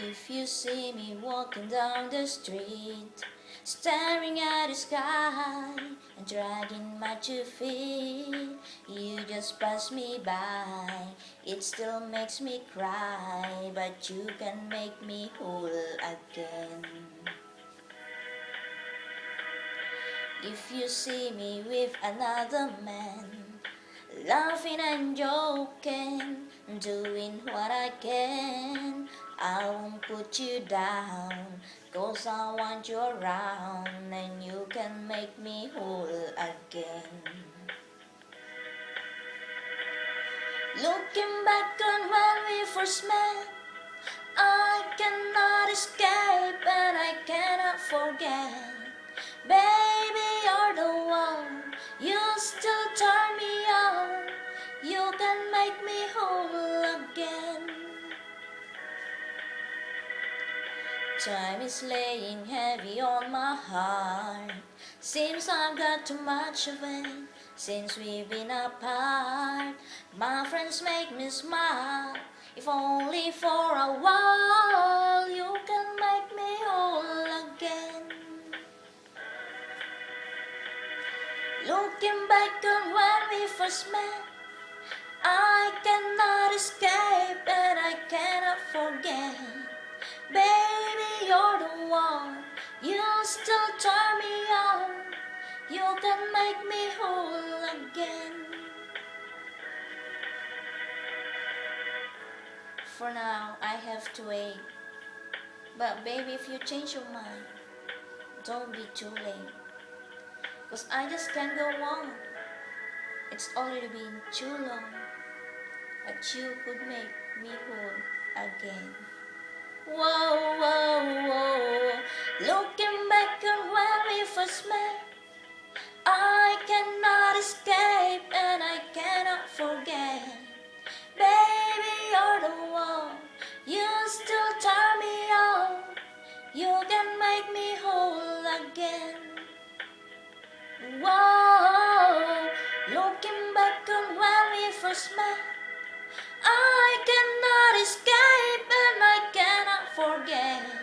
If you see me walking down the street, staring at the sky and dragging my 2 feet, you just pass me by. It still makes me cry, but you can make me whole again. If you see me with another man, laughing and joking, doing what I can, I won't put you down, 'cause I want you around, and you can make me whole again. Looking back on when we first met, I cannot escape and I cannot forget. Baby, you're the one, you still turn me on, you can make me whole again. Time is laying heavy on my heart, seems I've got too much of it since we've been apart. My friends make me smile, if only for a while. You can make me whole again. Looking back on when we first met, I cannot escape and I cannot forget. Baby, you're the one, you still turn me on, you can make me whole again. For now, I have to wait, but baby, if you change your mind, don't be too late, 'cause I just can't go on. It's already been too long, but you could make me whole again. Whoa, whoa, whoa. Looking back on when we first met, I cannot escape and I cannot forget. Baby, you're the one, you still turn me on, you can make me whole again. Whoa, looking back on when we first met, I cannot escape and I cannot forget.